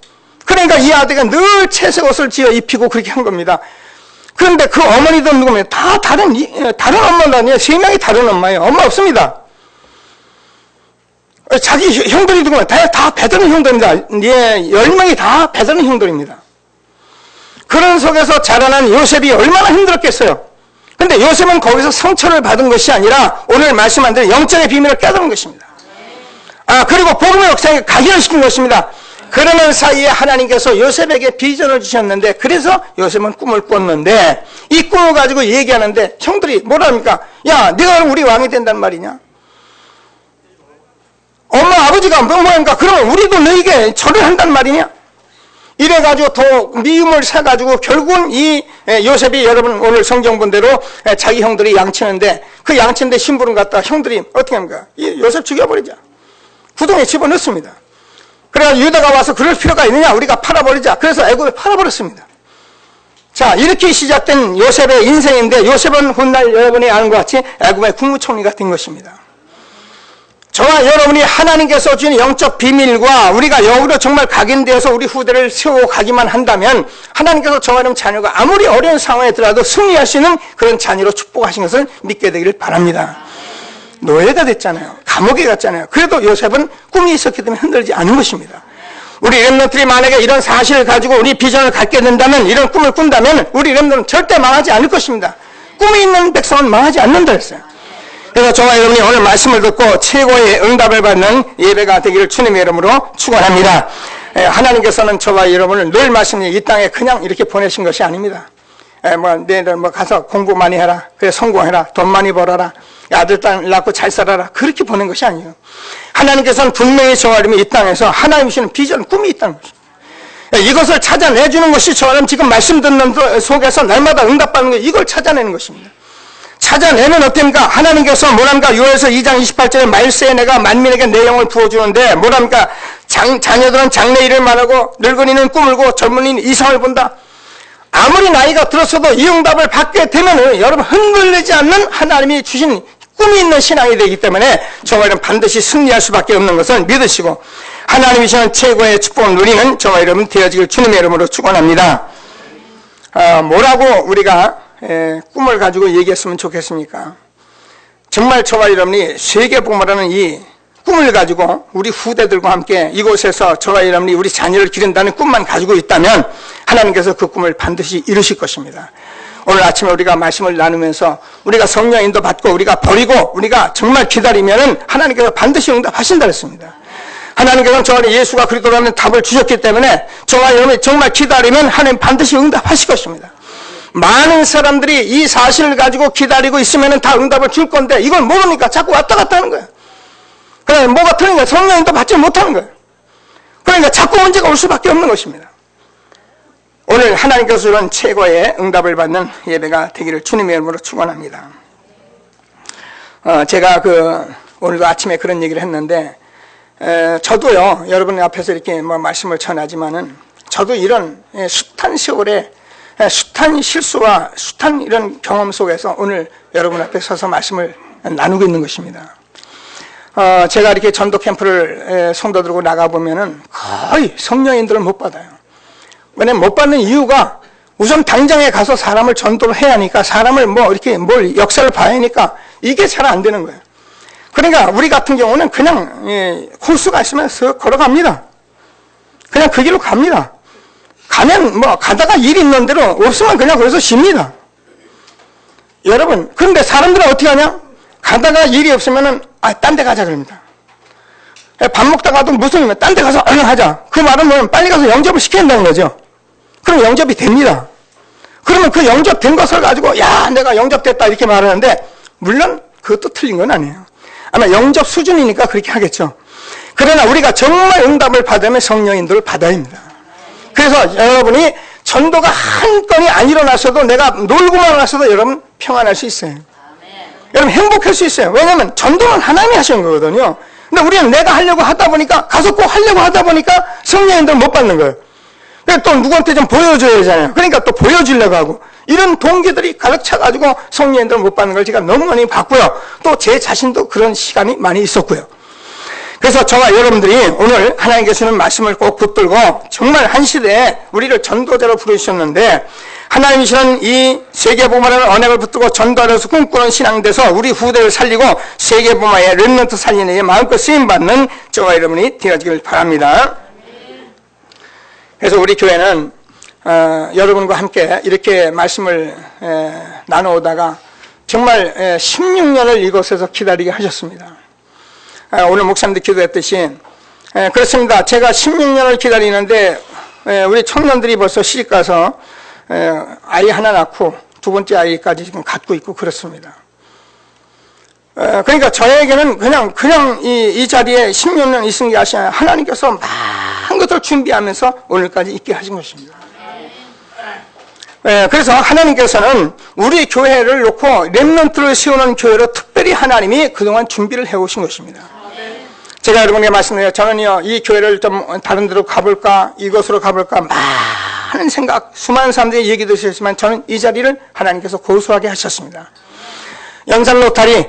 Speaker 2: 그러니까 이 아들이 늘 채색옷을 지어 입히고 그렇게 한 겁니다. 그런데 그 어머니도 누구면 다 다른 엄마도 아니에요. 3명이 다른 엄마예요. 엄마 없습니다. 자기 형들이 누구면 다 베드는 형들입니다. 예, 10명이 다 베드는 형들입니다. 그런 속에서 자라난 요셉이 얼마나 힘들었겠어요. 근데 요셉은 거기서 상처를 받은 것이 아니라 오늘 말씀한 대로 영적의 비밀을 깨달은 것입니다. 그리고 복음의 역사에 각인시킨 것입니다. 그러는 사이에 하나님께서 요셉에게 비전을 주셨는데, 그래서 요셉은 꿈을 꿨는데, 이 꿈을 가지고 얘기하는데 형들이 뭐라 합니까? 야, 네가 우리 왕이 된단 말이냐? 엄마 아버지가 뭐니까 그러면 우리도 너에게 절을 한단 말이냐? 이래가지고 더 미움을 사가지고 결국은 이 요셉이 여러분 오늘 성경 본대로 자기 형들이 양치는데, 그 양치는데 심부름 갖다 형들이 어떻게 합니까? 이 요셉 죽여버리자. 구덩이에 집어넣습니다. 그래서 유다가 와서 그럴 필요가 있느냐? 우리가 팔아버리자. 그래서 애굽에 팔아버렸습니다. 자, 이렇게 시작된 요셉의 인생인데, 요셉은 훗날 여러분이 아는 것 같이 애굽의 국무총리가 된 것입니다. 저와 여러분이 하나님께서 주신 영적 비밀과 우리가 영으로 정말 각인되어서 우리 후대를 세워가기만 한다면, 하나님께서 저와 여러분 자녀가 아무리 어려운 상황에 들어도 승리할 수 있는 그런 자녀로 축복하신 것을 믿게 되기를 바랍니다. 노예가 됐잖아요. 감옥에 갔잖아요. 그래도 요셉은 꿈이 있었기 때문에 흔들지 않은 것입니다. 우리 렘넌트들이 만약에 이런 사실을 가지고 우리 비전을 갖게 된다면, 이런 꿈을 꾼다면 우리 렘넌트는 절대 망하지 않을 것입니다. 꿈이 있는 백성은 망하지 않는다 했어요. 그래서 저와 여러분이 오늘 말씀을 듣고 최고의 응답을 받는 예배가 되기를 주님의 이름으로 축원합니다. 하나님께서는 저와 여러분을 늘 말씀이 이 땅에 그냥 이렇게 보내신 것이 아닙니다. 내일 가서 공부 많이 해라. 그래 성공해라. 돈 많이 벌어라. 아들 딸 낳고 잘 살아라. 그렇게 보낸 것이 아니에요. 하나님께서는 분명히 저와 여러분이 이 땅에서 하나님이 주시는 비전, 꿈이 있다는 것입니다. 이것을 찾아내주는 것이 저와 여러분 지금 말씀 듣는 속에서 날마다 응답받는 것, 이걸 찾아내는 것입니다. 찾아내면 어떻습니까? 하나님께서 뭐랍니까? 요엘서 2장 28절에 말세에 내가 만민에게 내 영을 부어주는데, 뭐랍니까? 자녀들은 장래 일을 말하고 늙은이는 꿈을 꾸고 젊은이는 이상을 본다. 아무리 나이가 들었어도 이 응답을 받게 되면 여러분 흔들리지 않는 하나님이 주신 꿈이 있는 신앙이 되기 때문에 저와 여러분 반드시 승리할 수밖에 없는 것을 믿으시고, 하나님이 주시는 최고의 축복을 누리는 저와 여러분 되어지길 주님의 이름으로 축원합니다. 뭐라고 우리가 꿈을 가지고 얘기했으면 좋겠습니까? 정말 저와 여러분이 세계복음이라는 이 꿈을 가지고 우리 후대들과 함께 이곳에서 저와 여러분이 우리 자녀를 기른다는 꿈만 가지고 있다면 하나님께서 그 꿈을 반드시 이루실 것입니다. 오늘 아침에 우리가 말씀을 나누면서 우리가 성령 인도 받고 우리가 버리고 우리가 정말 기다리면은 하나님께서 반드시 응답하신다 했습니다. 하나님께서는 저와 예수가 그리스도라는 답을 주셨기 때문에 저와 여러분이 정말 기다리면 하나님 반드시 응답하실 것입니다. 많은 사람들이 이 사실을 가지고 기다리고 있으면 다 응답을 줄 건데 이걸 모르니까 자꾸 왔다 갔다 하는 거예요. 그러니까 뭐가 틀리니까 성령인도 받지 못하는 거예요. 그러니까 자꾸 문제가 올 수밖에 없는 것입니다. 오늘 하나님께서 주는 최고의 응답을 받는 예배가 되기를 주님의 이름으로 축원합니다. 제가 오늘도 아침에 그런 얘기를 했는데, 저도요, 여러분 앞에서 이렇게 말씀을 전하지만은, 저도 이런 숱한 세월에 숱한 실수와 숱한 이런 경험 속에서 오늘 여러분 앞에 서서 말씀을 나누고 있는 것입니다. 제가 이렇게 전도 캠프를 성도들고 나가보면은 거의 성령인들을 못 받아요. 왜냐면 못 받는 이유가 우선 당장에 가서 사람을 전도를 해야 하니까, 사람을 이렇게 뭘 역사를 봐야 하니까 이게 잘 안 되는 거예요. 그러니까 우리 같은 경우는 그냥 코스가 있으면 쓱 걸어갑니다. 그냥 그 길로 갑니다. 가면 가다가 일이 있는 대로 없으면 그냥 거기서 쉽니다. 여러분, 그런데 사람들은 어떻게 하냐? 가다가 일이 없으면은 딴 데 가자 그럽니다. 밥 먹다가도 무슨 일이면 딴 데 가서 얼른 하자. 그 말은 뭐냐면 빨리 가서 영접을 시켜야 한다는 거죠. 그럼 영접이 됩니다. 그러면 그 영접된 것을 가지고 야 내가 영접됐다 이렇게 말하는데, 물론 그것도 틀린 건 아니에요. 아마 영접 수준이니까 그렇게 하겠죠. 그러나 우리가 정말 응답을 받으면 성령인들을 받아야 합니다. 그래서 여러분이 전도가 한 건이 안 일어났어도, 내가 놀고만 왔어도 여러분 평안할 수 있어요. 여러분 행복할 수 있어요. 왜냐하면 전도는 하나님이 하시는 거거든요. 근데 우리는 내가 하려고 하다 보니까, 가서 꼭 하려고 하다 보니까 성령인들 못 받는 거예요. 또 누구한테 좀 보여줘야 되잖아요. 그러니까 또 보여주려고 하고, 이런 동기들이 가득 차가지고 성령님들 못 받는 걸 제가 너무 많이 봤고요. 또 제 자신도 그런 시간이 많이 있었고요. 그래서 저와 여러분들이 오늘 하나님께 주는 말씀을 꼭 붙들고 정말 한 시대에 우리를 전도자로 부르셨는데, 하나님이 주는 이 세계복음화라는 언약을 붙들고 전도하면서 꿈꾸는 신앙돼서 우리 후대를 살리고 세계복음화의 렘넌트 살리는 데 마음껏 쓰임받는 저와 여러분이 되어지길 바랍니다. 그래서 우리 교회는 여러분과 함께 이렇게 말씀을 나누다가 정말 16년을 이곳에서 기다리게 하셨습니다. 오늘 목사님도 기도했듯이 그렇습니다. 제가 16년을 기다리는데 우리 청년들이 벌써 시집가서 아이 하나 낳고 두 번째 아이까지 지금 갖고 있고 그렇습니다. 그러니까 저에게는 그냥 이 자리에 16년 있은 게 아니라 하나님께서 많은 것을 준비하면서 오늘까지 있게 하신 것입니다. 그래서 하나님께서는 우리 교회를 놓고 렘넌트를 세우는 교회로 특별히 하나님이 그동안 준비를 해오신 것입니다. 제가 여러분에게 말씀드려요. 저는요, 이 교회를 좀 다른 데로 가볼까, 이곳으로 가볼까, 많은 생각, 수많은 사람들이 얘기 드셨지만 저는 이 자리를 하나님께서 고수하게 하셨습니다. 영산 로타리,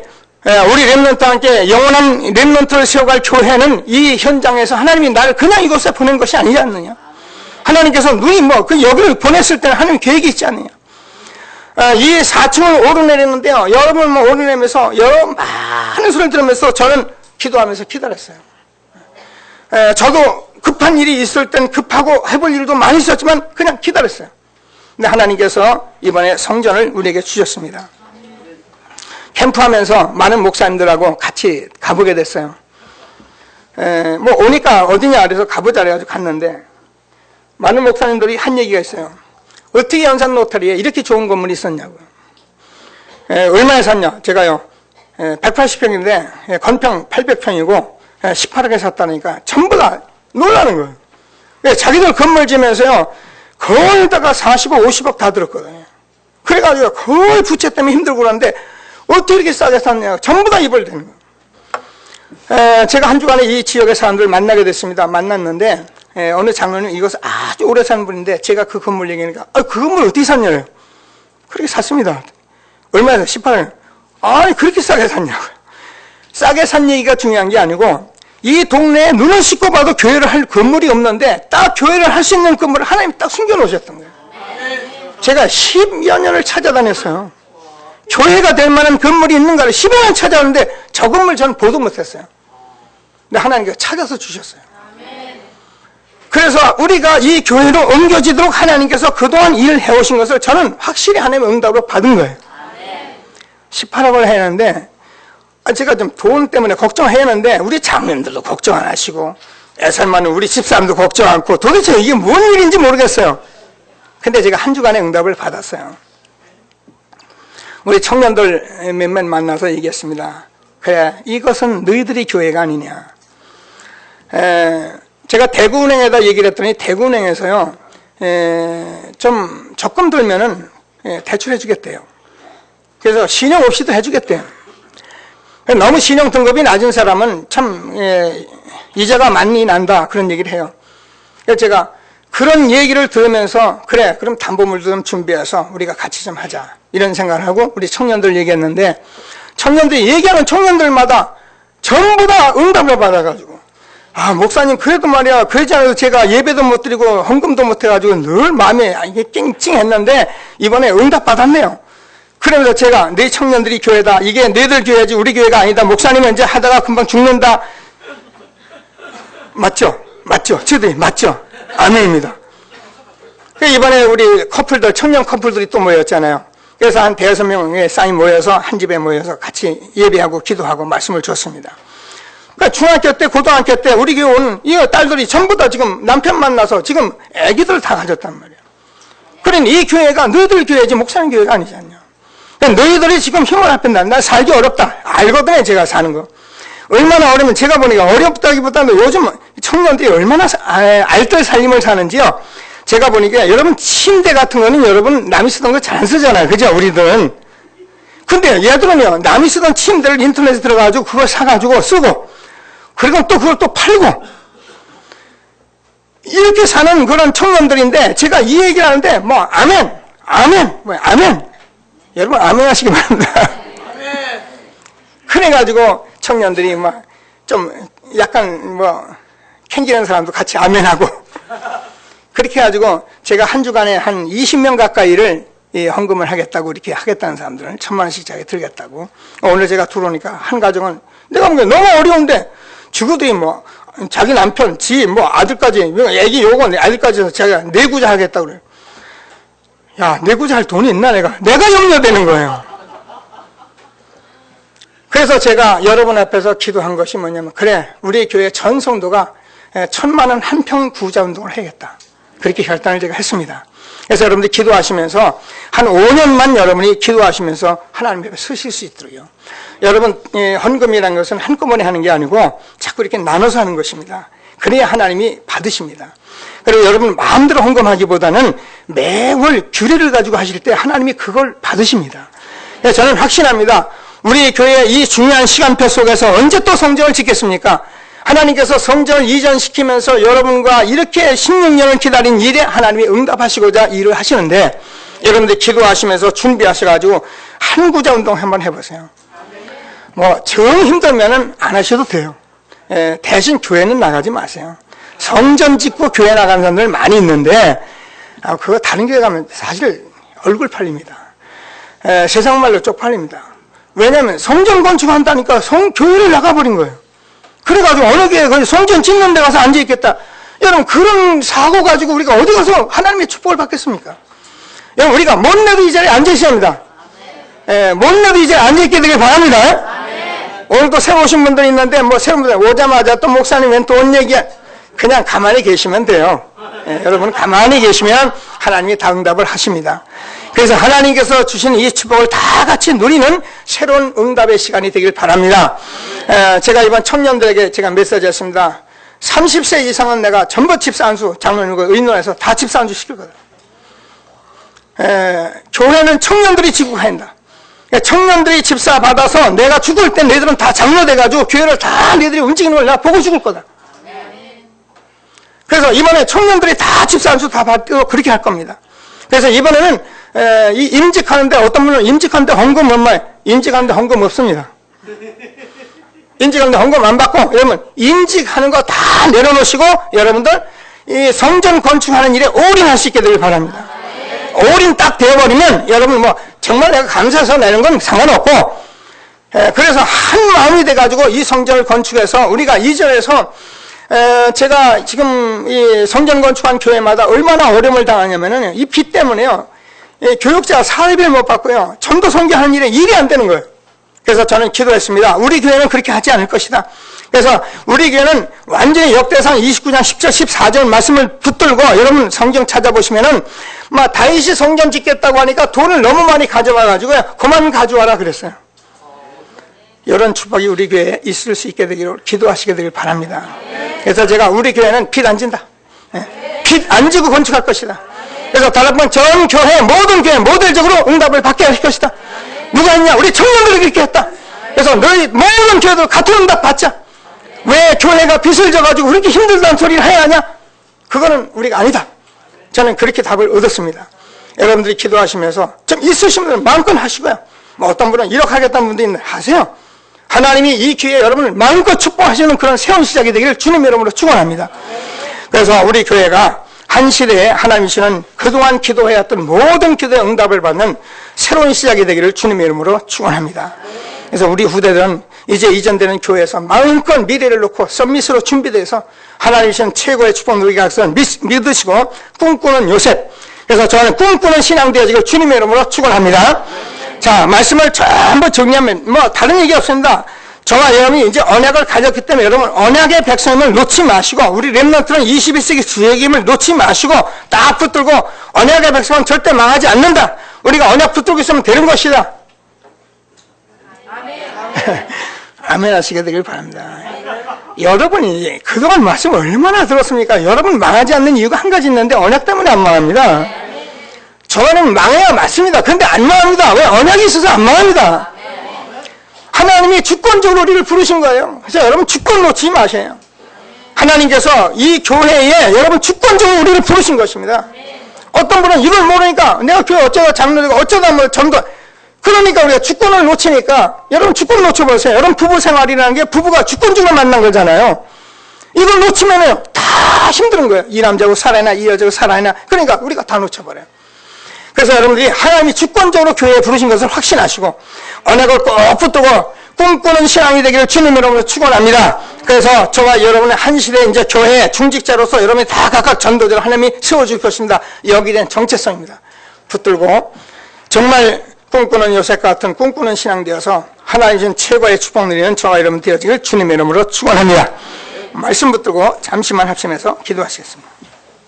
Speaker 2: 우리 렘넌트와 함께 영원한 렘넌트를 세워갈 교회는 이 현장에서 하나님이 나를 그냥 이곳에 보낸 것이 아니지 않느냐. 하나님께서 눈이 여기를 보냈을 때는 하나님 계획이 있지 않느냐. 이 4층을 오르내리는데요, 여러분 오르내면서 여러 많은 소리를 들으면서 저는 기도하면서 기다렸어요. 저도 급한 일이 있을 땐 급하고 해볼 일도 많이 있었지만 그냥 기다렸어요. 근데 하나님께서 이번에 성전을 우리에게 주셨습니다. 캠프하면서 많은 목사님들하고 같이 가보게 됐어요. 오니까 어디냐 그래서 가보자 그래가지고 갔는데 많은 목사님들이 한 얘기가 있어요. 어떻게 연산 로터리에 이렇게 좋은 건물이 있었냐고요. 얼마에 샀냐? 제가요 180평인데 건평 800평이고 18억에 샀다니까 전부 다 놀라는 거예요. 자기들 건물 지면서요 거의 다가 40억 50억 다 들었거든요. 그래가지고 거의 부채 때문에 힘들고 그러는데 어떻게 이렇게 싸게 샀냐, 전부 다 입을 대는 거예요. 제가 한 주간에 이 지역의 사람들을 만나게 됐습니다. 만났는데 어느 장로님 이것을 아주 오래 사는 분인데 제가 그 건물 얘기하니까 그 건물 어떻게 샀냐요? 그렇게 샀습니다. 얼마에 18억. 아니 그렇게 싸게 샀냐고요. 싸게 산 얘기가 중요한 게 아니고 이 동네에 눈을 씻고 봐도 교회를 할 건물이 없는데 딱 교회를 할 수 있는 건물을 하나님이 딱 숨겨놓으셨던 거예요. 제가 10여 년을 찾아다녔어요. 교회가 될 만한 건물이 있는가를 10여 년 찾아오는데 저 건물 저는 보도 못했어요. 근데 하나님께서 찾아서 주셨어요. 그래서 우리가 이 교회로 옮겨지도록 하나님께서 그동안 일을 해오신 것을 저는 확실히 하나님의 응답으로 받은 거예요. 18억을 했는데 제가 좀 돈 때문에 걱정했는데 우리 장로님들도 걱정 안 하시고 애살만은 우리 집사람도 걱정 않고 도대체 이게 뭔 일인지 모르겠어요. 근데 제가 한 주간의 응답을 받았어요. 우리 청년들 몇몇 만나서 얘기했습니다. 그래, 이것은 너희들이 교회가 아니냐. 제가 대구은행에다 얘기를 했더니 대구은행에서요 좀 적금 들면은 대출해 주겠대요. 그래서 신용 없이도 해주겠대요. 너무 신용 등급이 낮은 사람은 참 이자가 많이 난다 그런 얘기를 해요. 그래서 제가 그런 얘기를 들으면서 그래 그럼 담보물도 좀 준비해서 우리가 같이 좀 하자 이런 생각을 하고 우리 청년들 얘기했는데 청년들이 얘기하는 청년들마다 전부 다 응답을 받아가지고 목사님 그래도 말이야 그러지 않아도 제가 예배도 못 드리고 헌금도 못 해가지고 늘 마음에 이게 찡찡했는데 이번에 응답 받았네요. 그러면서 제가 네 청년들이 교회다. 이게 너희들 교회지 우리 교회가 아니다. 목사님은 이제 하다가 금방 죽는다. 맞죠? 맞죠? 저들이 맞죠? 아멘입니다. 이번에 우리 커플들, 청년 커플들이 또 모였잖아요. 그래서 한 5명의 쌍이 모여서 한 집에 모여서 같이 예배하고 기도하고 말씀을 줬습니다. 그러니까 중학교 때, 고등학교 때 우리 교회 온 이 딸들이 전부 다 지금 남편 만나서 지금 애기들을 다 가졌단 말이에요. 그러니 이 교회가 너희들 교회지 목사님 교회가 아니지 않냐. 너희들이 지금 힘을 합한다. 나 살기 어렵다. 알거든요, 제가 사는 거. 얼마나 어려면 제가 보니까 어렵다기보다는 요즘 청년들이 얼마나 알뜰 살림을 사는지요. 제가 보니까 여러분 침대 같은 거는 여러분 남이 쓰던 거 잘 안 쓰잖아요. 그죠? 우리들은. 근데 얘들은요, 남이 쓰던 침대를 인터넷에 들어가가지고 그걸 사가지고 쓰고, 그리고 또 그걸 또 팔고, 이 이렇게 사는 그런 청년들인데 제가 이 얘기를 하는데 뭐 아멘, 아멘, 뭐 아멘. 여러분 아멘 하시기 바랍니다. 그래가지고 청년들이 막 좀 약간 뭐 캥기는 사람도 같이 아멘하고 그렇게 해가지고 제가 한 주간에 한 20명 가까이를 헌금을 하겠다고 이렇게 하겠다는 사람들은 1,000만 원씩 자기 들겠다고. 오늘 제가 들어오니까 한 가정은 내가 보기엔 너무 어려운데 죽어도 뭐 자기 남편, 지, 뭐 아들까지, 애기 요거 아들까지 해서 자기가 내구자 하겠다고 그래요. 야, 내구자 할 돈이 있나 내가 염려되는 거예요. 그래서 제가 여러분 앞에서 기도한 것이 뭐냐면 그래 우리 교회 전 성도가 1,000만 원 한 평 구자 운동을 해야겠다. 그렇게 결단을 제가 했습니다. 그래서 여러분들 기도하시면서 한 5년만 여러분이 기도하시면서 하나님 앞에 서실 수 있도록요. 여러분 헌금이라는 것은 한꺼번에 하는 게 아니고 자꾸 이렇게 나눠서 하는 것입니다. 그래야 하나님이 받으십니다. 그리고 여러분 마음대로 헌금하기보다는 매월 규례를 가지고 하실 때 하나님이 그걸 받으십니다. 그래서 저는 확신합니다. 우리 교회의 이 중요한 시간표 속에서 언제 또 성전을 짓겠습니까? 하나님께서 성전을 이전시키면서 여러분과 이렇게 16년을 기다린 일에 하나님이 응답하시고자 일을 하시는데 여러분들 기도하시면서 준비하셔가지고 한 구자 운동 한번 해보세요. 뭐 정 힘들면은 안 하셔도 돼요. 대신 교회는 나가지 마세요. 성전 짓고 교회 나가는 사람들 많이 있는데 그거 다른 교회 가면 사실 얼굴 팔립니다. 세상 말로 쪽팔립니다. 왜냐하면 성전 건축한다니까 교회를 나가버린 거예요. 그래가지고 어느 교회에 성전 짓는 데 가서 앉아있겠다. 여러분 그런 사고 가지고 우리가 어디 가서 하나님의 축복을 받겠습니까? 여러분 우리가 못 내도 이 자리에 앉아있어야 합니다. 못 내도 이 자리에 앉아있게 되길 바랍니다. 오늘도 새로 오신 분들 있는데 뭐 새로 분들 오자마자 또 목사님 웬 돈 얘기야. 그냥 가만히 계시면 돼요. 여러분 가만히 계시면 하나님이 다 응답을 하십니다. 그래서 하나님께서 주신 이 축복을 다 같이 누리는 새로운 응답의 시간이 되길 바랍니다. 제가 이번 청년들에게 제가 메시지했습니다. 30세 이상은 내가 전부 집사안수 장로님과 의논해서 다 집사안수 시킬 거다. 교회는 청년들이 지고 가야 청년들이 집사 받아서 내가 죽을 때 너희들은 다 장로 돼가지고 교회를 다 너희들이 움직이는 걸 내가 보고 죽을 거다. 그래서 이번에 청년들이 다 집사안수 다 받고 그렇게 할 겁니다. 그래서 이번에는 임직하는데 어떤 분은 임직하는데 헌금 얼마에 임직하는데 헌금 없습니다. 임직하는데 헌금 안 받고 여러분 임직하는 거 다 내려놓으시고 여러분들 이 성전 건축하는 일에 올인할 수 있게 되길 바랍니다. 올인 딱 되어버리면 여러분 뭐 정말 내가 감사해서 내는 건 상관없고 그래서 한 마음이 돼가지고 이 성전을 건축해서 우리가 이전에서 제가 지금 이 성전 건축한 교회마다 얼마나 어려움을 당하냐면은 이 빚 때문에요. 교육자가 사회비를 못 받고요. 전도 선교하는 일에 일이 안 되는 거예요. 그래서 저는 기도했습니다. 우리 교회는 그렇게 하지 않을 것이다. 그래서 우리 교회는 완전히 역대상 29장 10절 14절 말씀을 붙들고 여러분 성경 찾아보시면은 막 다윗이 성전 짓겠다고 하니까 돈을 너무 많이 가져와가지고요. 그만 가져와라 그랬어요. 이런 축복이 우리 교회에 있을 수 있게 되기를 기도하시게 되길 바랍니다. 그래서 제가 우리 교회는 빚 안 진다. 빚 안 지고 건축할 것이다. 그래서 다른 번 전 교회 모든 교회 모델적으로 응답을 받게 할 것이다. 누가 했냐? 우리 청년들이 그렇게 했다. 그래서 너희 모든 교회도 같은 응답 받자. 왜 교회가 빚을 져가지고 그렇게 힘들다는 소리를 해야 하냐? 그거는 우리가 아니다. 저는 그렇게 답을 얻었습니다. 여러분들이 기도하시면서 좀 있으신 분들은 마음껏 하시고요. 뭐 어떤 분은 1억 하겠다는 분도 있는데 하세요. 하나님이 이 기회에 여러분을 마음껏 축복하시는 그런 새로운 시작이 되기를 주님의 이름으로 축원합니다. 그래서 우리 교회가 한 시대에 하나님이 주시는 그동안 기도해왔던 모든 기도의 응답을 받는 새로운 시작이 되기를 주님의 이름으로 축원합니다. 그래서 우리 후대들은 이제 이전되는 교회에서 마음껏 미래를 놓고 썸밋으로 준비돼서 하나님이 주시는 최고의 축복 누리게 하시는 믿으시고 꿈꾸는 요셉. 그래서 저는 꿈꾸는 신앙 되어지기를 주님의 이름으로 축원합니다. 자, 말씀을 전부 정리하면 뭐 다른 얘기 없습니다. 저와 여러분이 이제 언약을 가졌기 때문에 여러분 언약의 백성임을 놓지 마시고 우리 렘넌트는 21세기 주역임을 놓지 마시고 딱 붙들고 언약의 백성은 절대 망하지 않는다. 우리가 언약 붙들고 있으면 되는 것이다. 아멘. 아멘 하시게 되길 바랍니다. 여러분이 그동안 말씀 얼마나 들었습니까? 여러분 망하지 않는 이유가 한 가지 있는데 언약 때문에 안 망합니다. 저는 망해야 맞습니다. 그런데 안 망합니다. 왜? 언약이 있어서 안 망합니다. 하나님이 주권적으로 우리를 부르신 거예요. 그래서 여러분 주권 놓지 마세요. 하나님께서 이 교회에 여러분 주권적으로 우리를 부르신 것입니다. 어떤 분은 이걸 모르니까 내가 교회 어쩌다 장로되고 어쩌다 뭐 전도, 그러니까 우리가 주권을 놓치니까, 여러분 주권 놓쳐보세요. 여러분 부부 생활이라는 게 부부가 주권적으로 만난 거잖아요. 이걸 놓치면은 다 힘든 거예요. 이 남자하고 살아야 이 여자하고 살아야. 그러니까 우리가 다 놓쳐버려요. 그래서 여러분들이 하나님이 주권적으로 교회에 부르신 것을 확신하시고 언약을 꼭 붙들고 꿈꾸는 신앙이 되기를 주님 이름으로 축원합니다. 그래서 저와 여러분의 한 시대 이제 교회 중직자로서 여러분이 다 각각 전도자를 하나님이 세워줄 것입니다. 여기에 대한 정체성입니다. 붙들고 정말 꿈꾸는 요셉 같은 꿈꾸는 신앙 되어서 하나님 준 최고의 축복 누리는 저와 여러분 되어지길 주님의 이름으로 축원합니다. 말씀 붙들고 잠시만 합심해서 기도하시겠습니다.